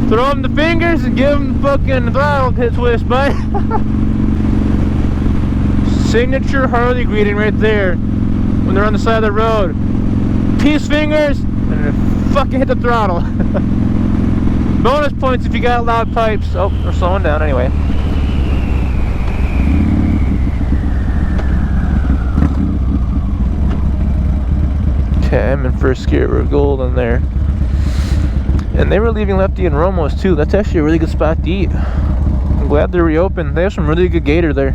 Throw them the fingers and give them the fucking throttle hit twist, bud. Signature Harley greeting right there when they're on the side of the road. Peace fingers and then fucking hit the throttle. Bonus points if you got loud pipes. Oh, they're slowing down anyway. Okay, I'm in first gear. We're golden there. And they were leaving Lefty and Romo's too. That's actually a really good spot to eat. I'm glad they're reopened. They have some really good gator there.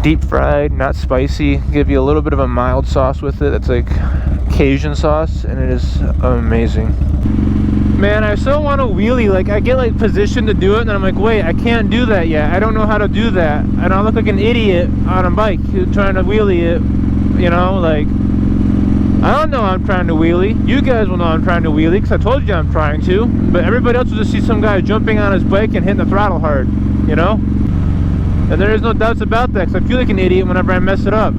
Deep fried, not spicy. Give you a little bit of a mild sauce with it. It's like Cajun sauce, and it is amazing. Man, I so want to wheelie. Like, I get like positioned to do it, and I'm like, wait, I can't do that yet. I don't know how to do that, and I look like an idiot on a bike trying to wheelie it. You know, like, I don't know I'm trying to wheelie. You guys will know I'm trying to wheelie because I told you I'm trying to. But everybody else will just see some guy jumping on his bike and hitting the throttle hard, you know? And there is no doubts about that because I feel like an idiot whenever I mess it up.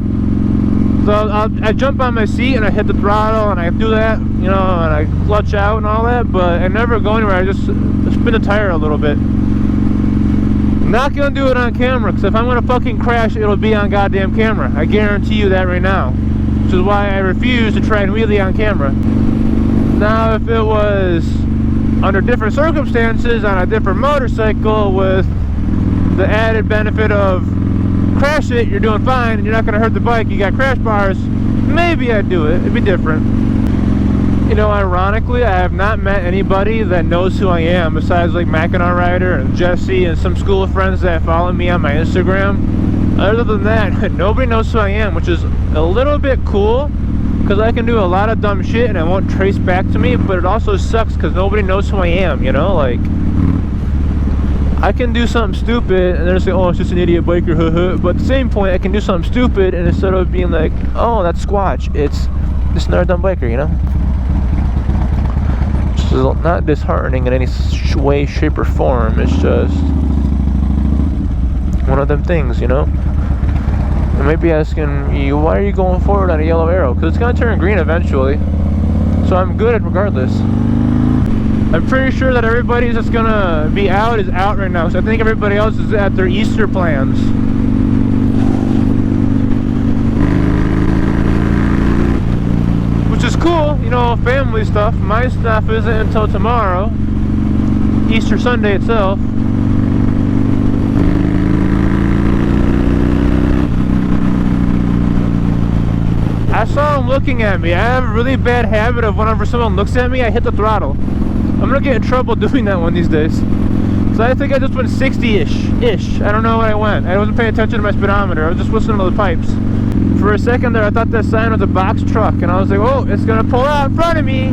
So I jump on my seat and I hit the throttle and I do that, you know, and I clutch out and all that. But I never go anywhere. I just spin the tire a little bit. Not gonna do it on camera because if I'm gonna fucking crash, it'll be on goddamn camera. I guarantee you that right now. Which is why I refuse to try and wheelie on camera. Now, if it was under different circumstances on a different motorcycle with the added benefit of crash it, you're doing fine, and you're not going to hurt the bike, you got crash bars, maybe I'd do it. It'd be different. You know, ironically, I have not met anybody that knows who I am besides like Mackinac Rider and Jesse and some school of friends that follow me on my Instagram. Other than that, nobody knows who I am, which is a little bit cool because I can do a lot of dumb shit and it won't trace back to me, but it also sucks because nobody knows who I am, you know? Like, I can do something stupid and they're just like, oh, it's just an idiot biker, huh. But at the same point, I can do something stupid and instead of being like, oh, that's Squatch, it's just another dumb biker, you know? Which is not disheartening in any way, shape, or form. It's just one of them things, you know? I might be asking you, why are you going forward on a yellow arrow? Because it's going to turn green eventually. So I'm good at regardless. I'm pretty sure that everybody that's going to be out is out right now. So I think everybody else is at their Easter plans. Which is cool, you know, family stuff. My stuff isn't until tomorrow. Easter Sunday itself. I saw him looking at me. I have a really bad habit of whenever someone looks at me, I hit the throttle. I'm gonna get in trouble doing that one these days. So I think I just went 60-ish. I don't know what I went. I wasn't paying attention to my speedometer. I was just listening to the pipes. For a second there, I thought that sign was a box truck, and I was like, oh, it's gonna pull out in front of me.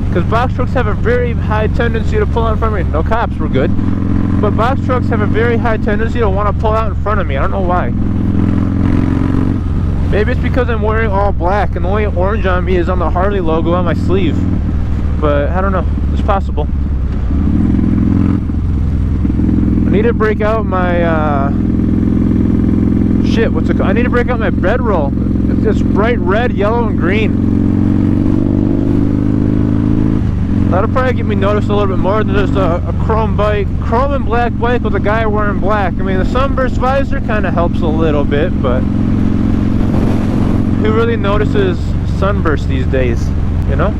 Because box trucks have a very high tendency to pull out in front of me. No cops, we're good. But box trucks have a very high tendency to want to pull out in front of me. I don't know why. Maybe it's because I'm wearing all black and the only orange on me is on the Harley logo on my sleeve. But I don't know, it's possible. I need to break out my shit, what's it called? I need to break out my bedroll. It's just bright red, yellow, and green. That'll probably get me noticed a little bit more than just a chrome bike. Chrome and black bike with a guy wearing black. I mean, the sunburst visor kind of helps a little bit, but who really notices sunburst these days, you know?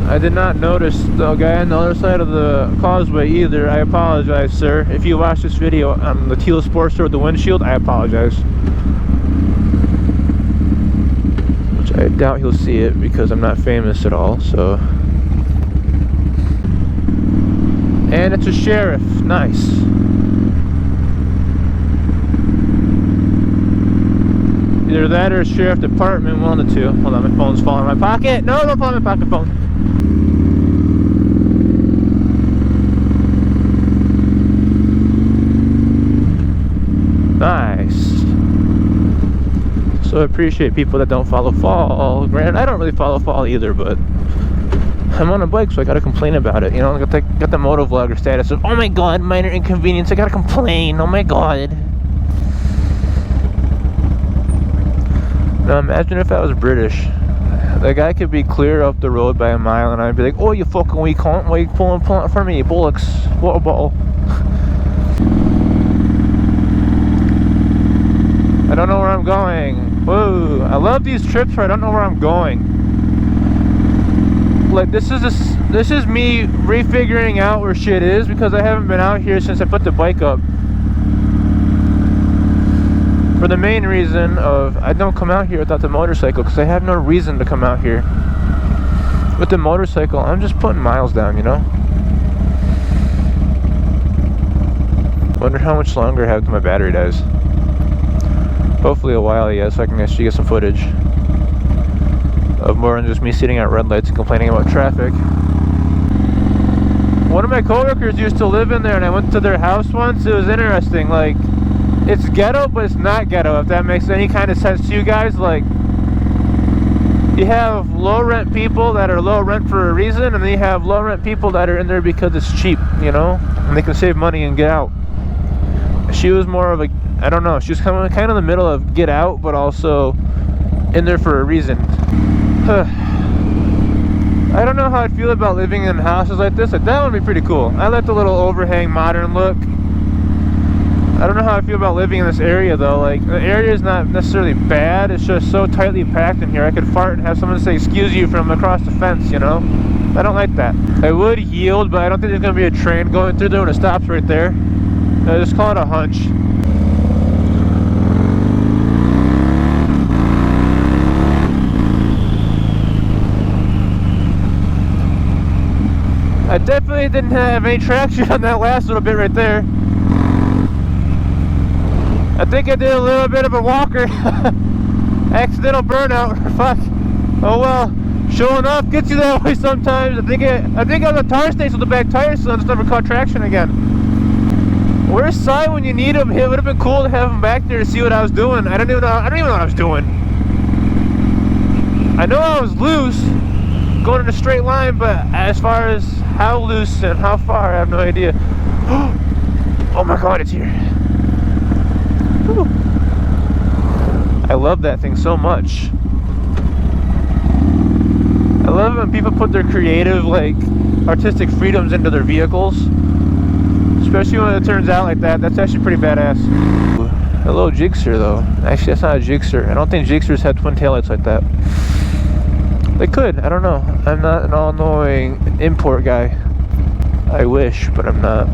I did not notice the guy on the other side of the causeway either. I apologize, sir. If you watch this video on the Teal Sportster with the windshield, I apologize. Which I doubt he'll see it because I'm not famous at all, so. And it's a sheriff. Nice. Either that or a sheriff department, one of the two. Hold on, my phone's falling in my pocket. No, don't fall in my pocket, phone. Nice. So I appreciate people that don't follow fall. Granted, I don't really follow fall either, but I'm on a bike, so I gotta complain about it. You know, got the motovlogger status of, oh my god, minor inconvenience, I gotta complain, oh my god. Now imagine if I was British The guy could be clear up the road by a mile, and I'd be like, "Oh, you fucking weak cunt! Why you pulling in front of me, bullocks? Water bottle." I don't know where I'm going. Whoa! I love these trips where I don't know where I'm going. Like this is me refiguring out where shit is because I haven't been out here since I put the bike up. For the main reason of I don't come out here without the motorcycle because I have no reason to come out here. With the motorcycle, I'm just putting miles down, you know? Wonder how much longer I have till my battery dies. Hopefully a while, yeah, so I can actually get some footage of more than just me sitting at red lights and complaining about traffic. One of my coworkers used to live in there and I went to their house once. It was interesting, like it's ghetto, but it's not ghetto, if that makes any kind of sense to you guys. Like, you have low rent people that are low rent for a reason, and then you have low rent people that are in there because it's cheap, you know, and they can save money and get out. She was more of a, I don't know, she was kind of in the middle of get out, but also in there for a reason. I don't know how I'd feel about living in houses like this. Like, that would be pretty cool. I like the little overhang modern look. I don't know how I feel about living in this area though. Like, the area is not necessarily bad, it's just so tightly packed in here. I could fart and have someone say excuse you from across the fence, you know? I don't like that. I would yield, but I don't think there's gonna be a train going through there when it stops right there. I just call it a hunch. I definitely didn't have any traction on that last little bit right there. I think I did a little bit of a walker. Accidental burnout. Fuck. Oh well. Showing off gets you that way sometimes. I think I was at tire station with the back tires, so I just never caught traction again. Where's Cy when you need him? It would have been cool to have him back there to see what I was doing. I don't even know what I was doing. I know I was loose, going in a straight line, but as far as how loose and how far, I have no idea. Oh my god, it's here. Whew. I love that thing so much. I love it when people put their creative, like, artistic freedoms into their vehicles. Especially when it turns out like that. That's actually pretty badass. Ooh, a little Gixxer though. Actually, that's not a Gixxer. I don't think Gixxers had twin taillights like that. They could, I don't know. I'm not an all-knowing import guy. I wish, but I'm not.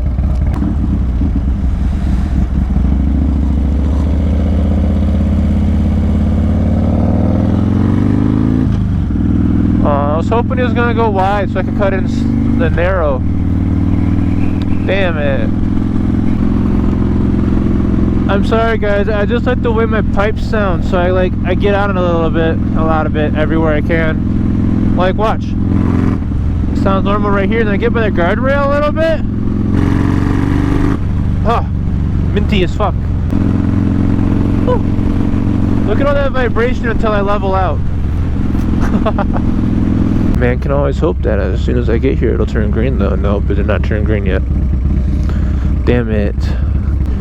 I was hoping he was gonna go wide so I could cut in the narrow. Damn it. I'm sorry guys, I just like the way my pipes sound, so I get out in a lot of it, everywhere I can. Like, watch. It sounds normal right here, and then I get by the guardrail a little bit. Oh, minty as fuck. Whew. Look at all that vibration until I level out. Man can always hope that as soon as I get here it'll turn green though. Nope, it did not turn green yet. Damn it.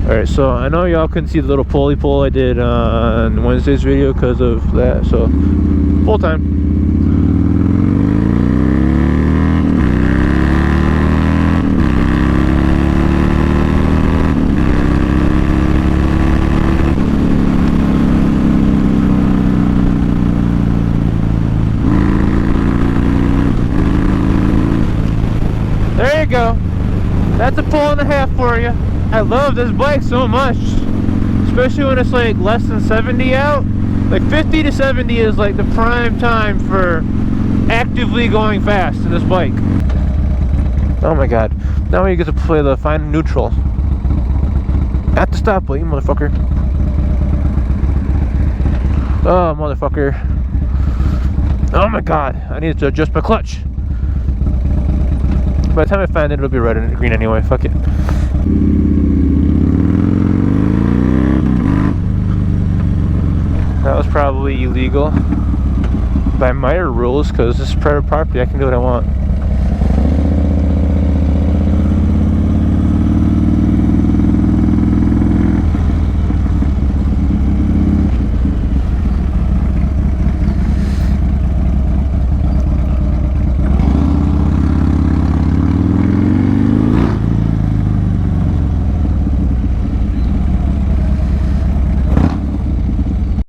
Alright, so I know y'all couldn't see the little pulley pull I did on Wednesday's video because of that, so full time. There you go. That's a pull and a half for you. I love this bike so much, especially when it's like less than 70 out. Like 50 to 70 is like the prime time for actively going fast in this bike. Oh my god. Now we get to play the fine neutral. At the stoplight, you motherfucker. Oh, motherfucker. Oh my god. I need to adjust my clutch. By the time I find it, it'll be red and green anyway. Fuck it. That was probably illegal by Meyer rules because this is private property. I can do what I want.